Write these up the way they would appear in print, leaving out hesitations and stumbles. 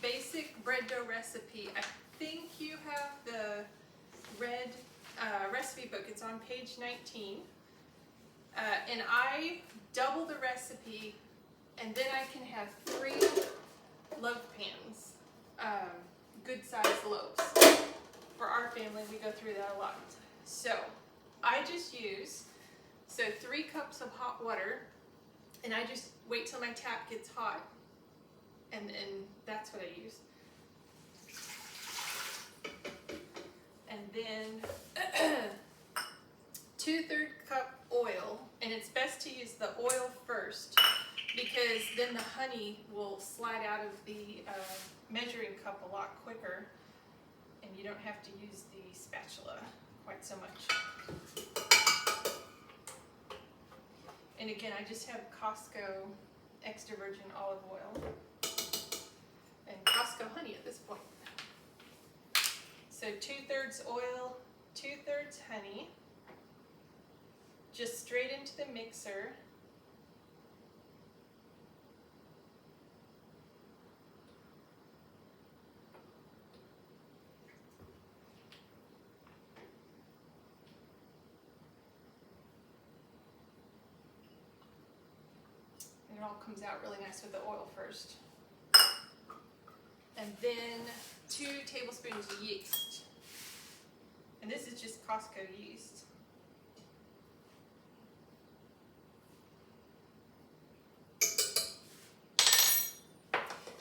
basic bread dough recipe. I think you have the red recipe book. It's on page 19. And I double the recipe, and then I can have 3 loaf pans, good sized loaves. For our family, we go through that a lot. So I just use 3 cups of hot water, and I just wait till my tap gets hot, and that's what I use. And then 2/3 cup oil, and it's best to use the oil first because then the honey will slide out of the measuring cup a lot quicker, and you don't have to use the spatula quite so much. And again, I just have Costco extra virgin olive oil and Costco honey at this point. So 2/3 oil, 2/3 honey, just straight into the mixer. And it all comes out really nice with the oil first. And then 2 tablespoons of yeast. And this is just Costco yeast.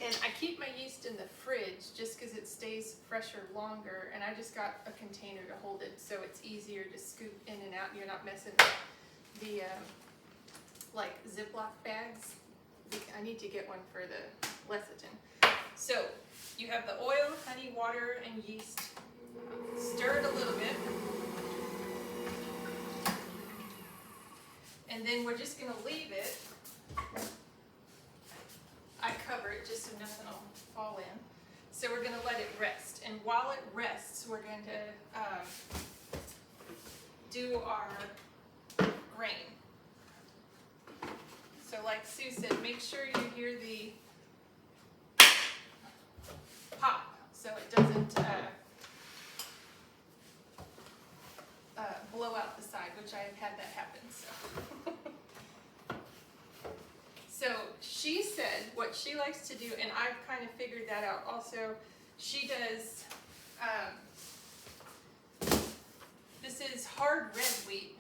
And I keep my yeast in the fridge just because it stays fresher longer, and I just got a container to hold it so it's easier to scoop in and out and you're not messing with the like Ziploc bags. I need to get one for the lecithin. So you have the oil, honey, water, and yeast. Stir it a little bit. And then we're just going to leave it. I cover it just so nothing will fall in. So we're going to let it rest. And while it rests, we're going to do our grain. So like Sue said, make sure you hear the pop so it doesn't blow out the side, which I have had that happen. So she said what she likes to do, and I've kind of figured that out also. She does, this is hard red wheat,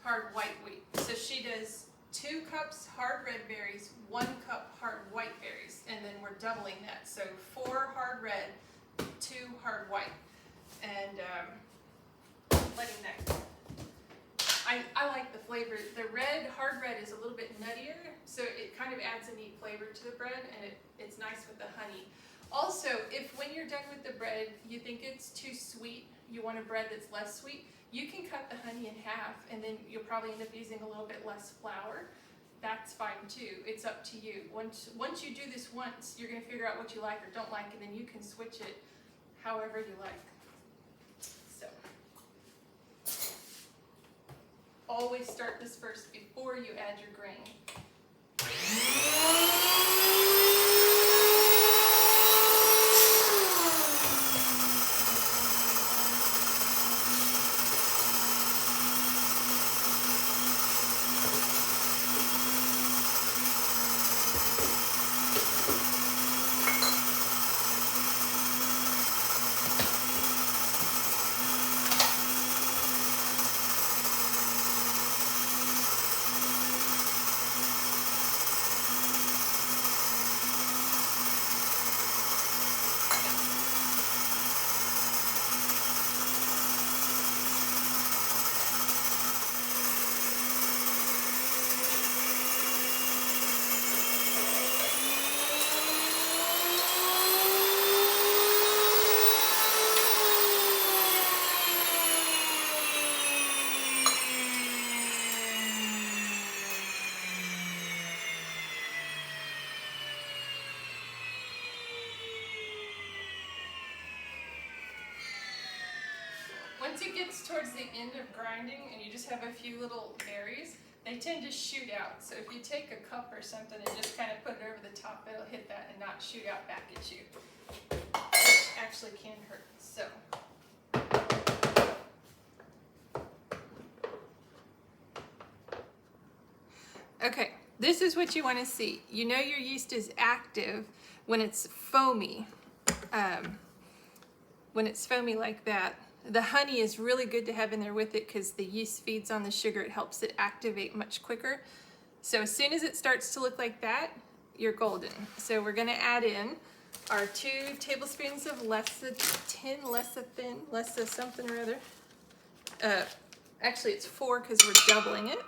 hard white wheat. So she does 2 cups hard red berries, 1 cup hard white berries, and then we're doubling that. So 4 hard red, 2 hard white, and letting that go. I like the flavor. The hard red is a little bit nuttier, so it kind of adds a neat flavor to the bread, and it's nice with the honey. Also, if when you're done with the bread, you think it's too sweet, you want a bread that's less sweet, you can cut the honey in half, and then you'll probably end up using a little bit less flour. That's fine too. It's up to you. Once you do this once, you're going to figure out what you like or don't like, and then you can switch it however you like. So, always start this first before you add your grain. Once it gets towards the end of grinding and you just have a few little berries, they tend to shoot out. So if you take a cup or something and just kind of put it over the top, top, it'll hit that and not shoot out back at you, which actually can hurt. So. Okay, this is what you want to see. You know your yeast is active when it's foamy. When it's foamy like that. The honey is really good to have in there with it because the yeast feeds on the sugar. It helps it activate much quicker. So as soon as it starts to look like that, you're golden. So we're going to add in our 2 tablespoons of lecithin, something or other. Actually, it's 4 because we're doubling it.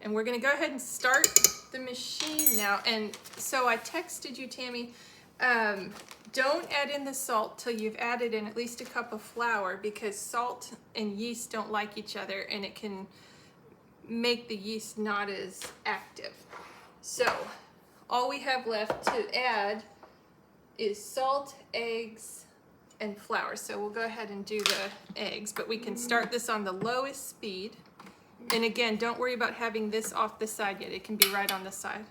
And we're going to go ahead and start the machine now. And so I texted you, Tammy, don't add in the salt till you've added in at least a cup of flour, because salt and yeast don't like each other and it can make the yeast not as active. So all we have left to add is salt, eggs, and flour. So we'll go ahead and do the eggs, but we can start this on the lowest speed. And again, don't worry about having this off the side yet. It can be right on the side.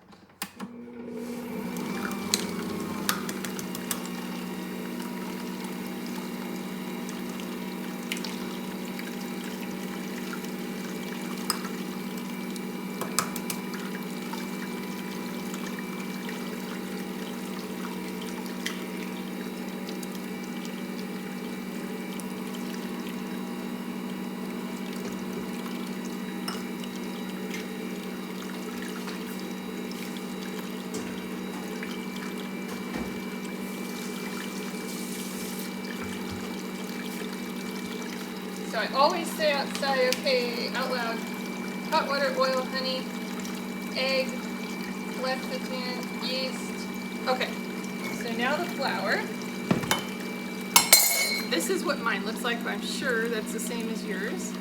So I always say outside, okay, out loud, hot water, oil, honey, egg, lecithin, yeast. Okay, so now the flour. This is what mine looks like, but I'm sure that's the same as yours.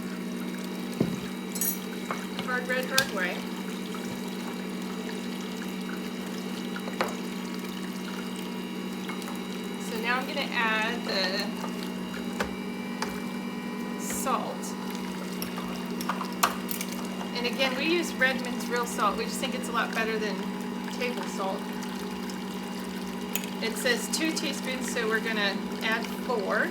Hard red, hard white. So now I'm going to add the salt. And again, we use Redmond's real salt. We just think it's a lot better than table salt. It says 2 teaspoons, so we're going to add 4.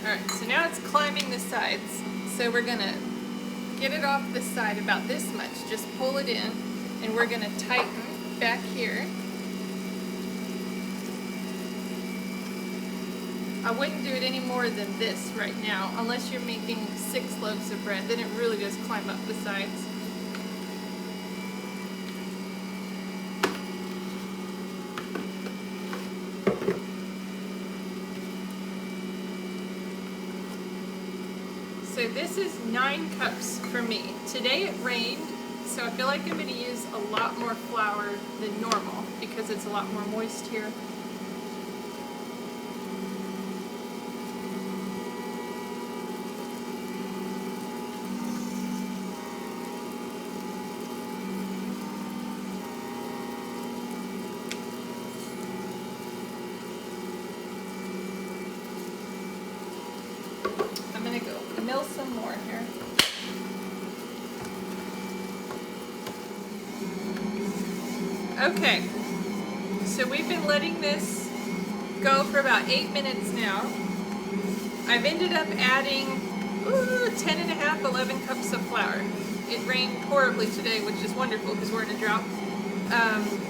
Alright, so now it's climbing the sides. So we're going to get it off the side about this much. Just pull it in, and we're going to tighten back here. I wouldn't do it any more than this right now, unless you're making 6 loaves of bread. Then it really does climb up the sides. So this is 9 cups for me. Today it rained, so I feel like I'm going to use a lot more flour than normal because it's a lot more moist here. I'm going to go mill some more here. Okay, so we've been letting this go for about 8 minutes now. I've ended up adding 10 and a half, 11 cups of flour. It rained horribly today, which is wonderful because we're in a drought.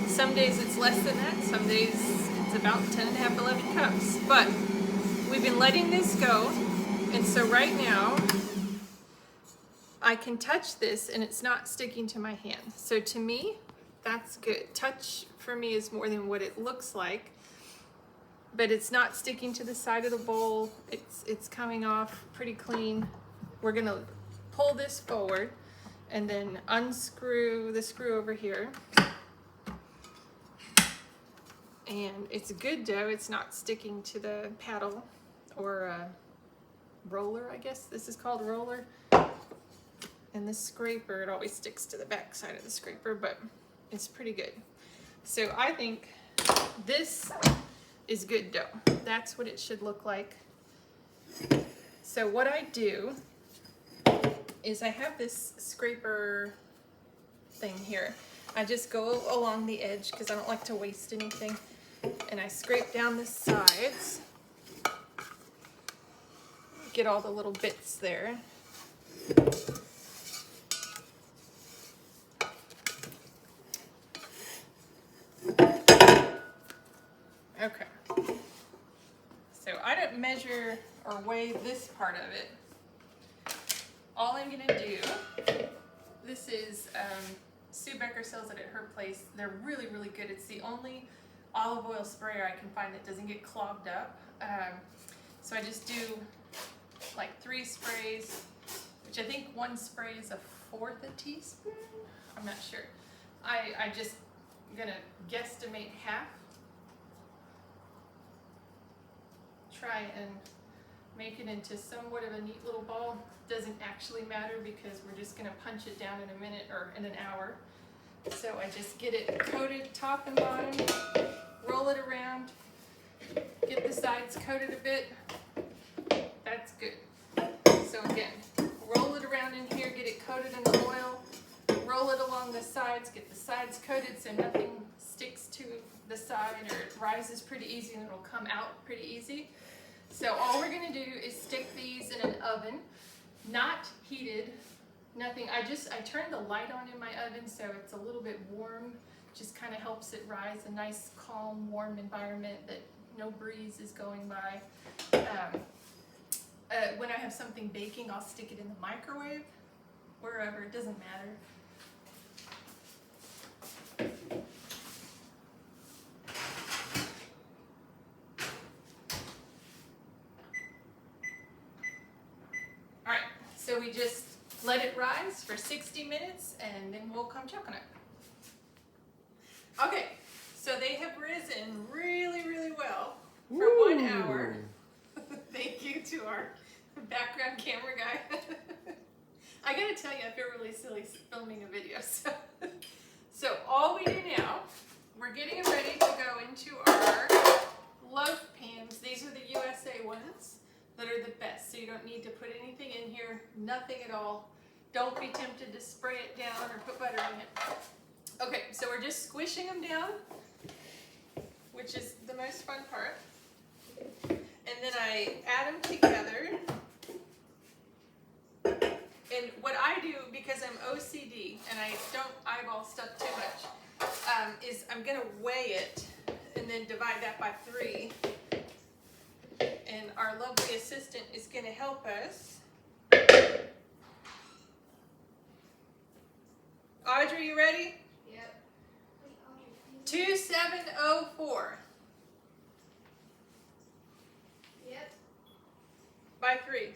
Some days it's less than that. Some days it's about 10 and a half, 11 cups. But we've been letting this go. And so right now, I can touch this and it's not sticking to my hand. So to me, that's good. Touch for me is more than what it looks like. But it's not sticking to the side of the bowl. It's coming off pretty clean. We're gonna pull this forward and then unscrew the screw over here. And it's a good dough. It's not sticking to the paddle or roller, I guess this is called roller. And the scraper, it always sticks to the back side of the scraper, but it's pretty good. So I think this is good dough. That's what it should look like. So what I do is I have this scraper thing here. I just go along the edge because I don't like to waste anything. And I scrape down the sides. Get all the little bits there. Okay. So I don't measure or weigh this part of it. All I'm gonna do, this is Sue Becker sells it at her place. They're really, really good. It's the only olive oil sprayer I can find that doesn't get clogged up. So I just do like 3 sprays, which I think 1 spray is 1/4 teaspoon. I'm not sure. I just gonna guesstimate half. Try and make it into somewhat of a neat little ball. Doesn't actually matter because we're just gonna punch it down in a minute or in an hour. So I just get it coated top and bottom, roll it around, get the sides coated a bit. That's good. So again, roll it around in here, get it coated in the oil, roll it along the sides, get the sides coated so nothing sticks to the side or it rises pretty easy and it'll come out pretty easy. So all we're gonna do is stick these in an oven, not heated, nothing. I turn the light on in my oven so it's a little bit warm, just kind of helps it rise, a nice calm, warm environment that no breeze is going by. When I have something baking, I'll stick it in the microwave, wherever, it doesn't matter. So we just let it rise for 60 minutes and then we'll come check on it. Okay, so they have risen really, really well for 1 hour. Thank you to our background camera guy. I gotta tell you, I feel really silly filming a video. So all we do now, we're getting ready to go into our loaf pans. These are the USA ones that are the best, so you don't need to put anything in here, nothing at all. Don't be tempted to spray it down or put butter in it. Okay, so we're just squishing them down, which is the most fun part. And then I add them together. And what I do, because I'm OCD and I don't eyeball stuff too much, is I'm gonna weigh it and then divide that by 3. And our lovely assistant is going to help us. Audrey, you ready? Yep. 2704. Yep. By 3.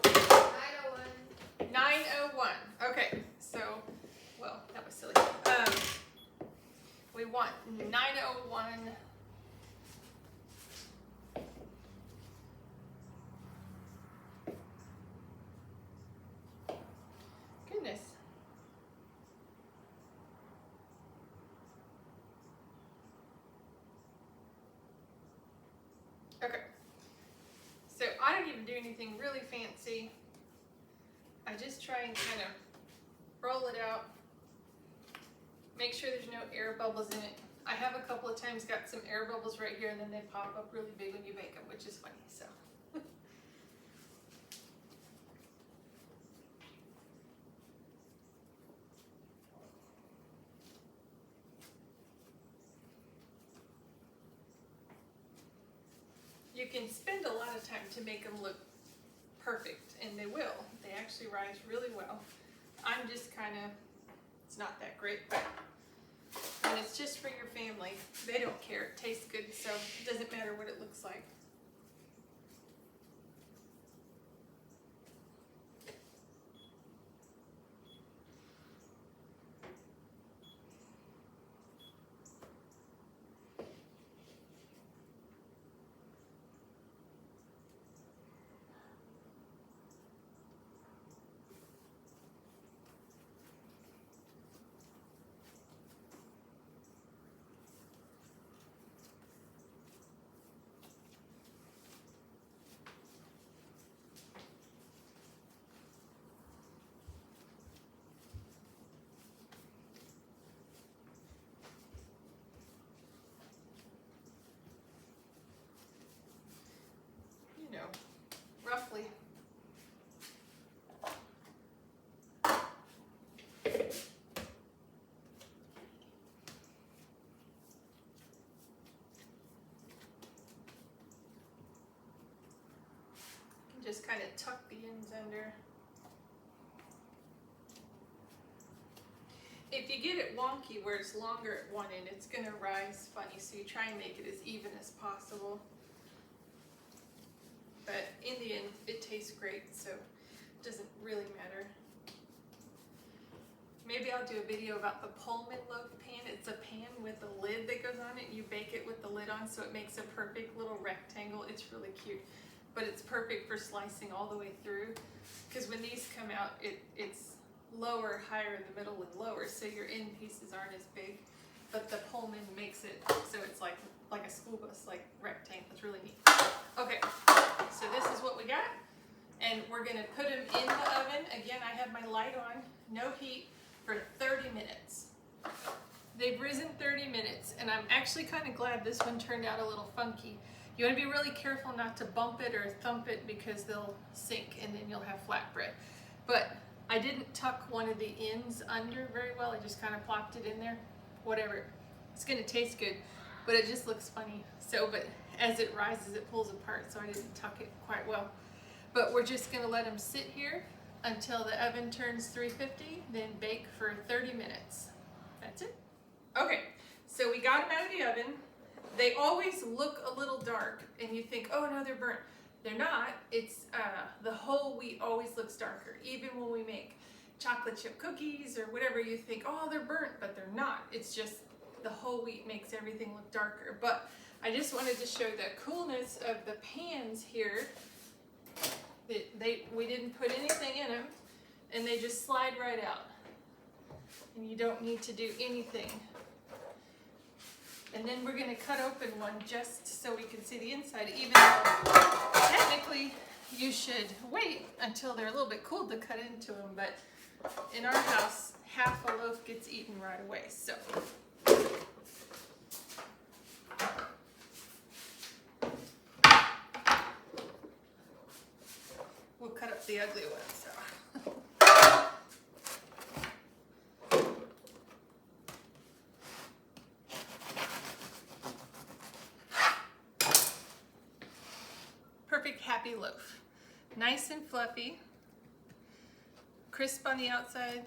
901. 901. Okay, so, well, that was silly. We want 901. Goodness. Okay. So I don't even do anything really fancy. I just try and kind of roll it out. Make sure there's no air bubbles in it. I have a couple of times got some air bubbles right here and then they pop up really big when you bake them, which is funny, so. you can spend a lot of time to make them look perfect, and they will. They actually rise really well. I'm just kind of, it's not that great, but when it's just for your family, they don't care. It tastes good, so it doesn't matter what it looks like. You know, roughly. Just kind of tuck the ends under. If you get it wonky where it's longer at one end, it's going to rise funny, so you try and make it as even as possible. But in the end, it tastes great, so it doesn't really matter. Maybe I'll do a video about the Pullman loaf pan. It's a pan with a lid that goes on it. You bake it with the lid on, so it makes a perfect little rectangle. It's really cute, but it's perfect for slicing all the way through. Because when these come out, it's lower, higher in the middle, and lower, so your end pieces aren't as big. But the Pullman makes it so it's like a school bus, like rectangle. It's really neat. Okay, so this is what we got, and we're gonna put them in the oven. Again, I have my light on, no heat, for 30 minutes. They've risen 30 minutes, and I'm actually kind of glad this one turned out a little funky. You want to be really careful not to bump it or thump it because they'll sink and then you'll have flatbread. But I didn't tuck one of the ends under very well. I just kind of plopped it in there. Whatever. It's going to taste good, but it just looks funny. So, but as it rises, it pulls apart, so I didn't tuck it quite well. But we're just going to let them sit here until the oven turns 350, then bake for 30 minutes. That's it. Okay, so we got them out of the oven. They always look a little dark, and you think, oh no, they're burnt. They're not. It's the whole wheat always looks darker. Even when we make chocolate chip cookies or whatever, you think, oh, they're burnt, but they're not. It's just the whole wheat makes everything look darker. But I just wanted to show the coolness of the pans here. We didn't put anything in them, and they just slide right out. And you don't need to do anything. And then we're going to cut open one just so we can see the inside, even though technically you should wait until they're a little bit cooled to cut into them. But in our house, half a loaf gets eaten right away. So we'll cut up the ugly ones. So. Perfect happy loaf. Nice and fluffy, crisp on the outside,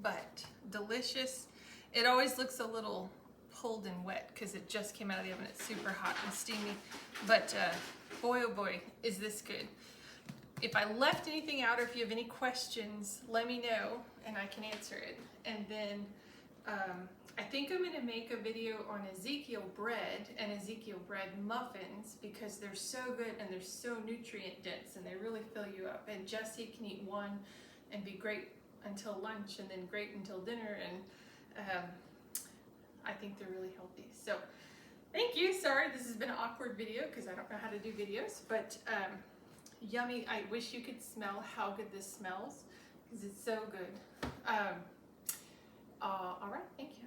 but delicious. It always looks a little pulled and wet because it just came out of the oven. It's super hot and steamy, but boy oh boy, is this good. If I left anything out or if you have any questions, let me know and I can answer it. And then I think I'm going to make a video on Ezekiel bread and Ezekiel bread muffins because they're so good and they're so nutrient dense and they really fill you up. And Jesse can eat one and be great until lunch and then great until dinner, and I think they're really healthy. So thank you. Sorry this has been an awkward video because I don't know how to do videos, but yummy. I wish you could smell how good this smells because it's so good. All right, thank you.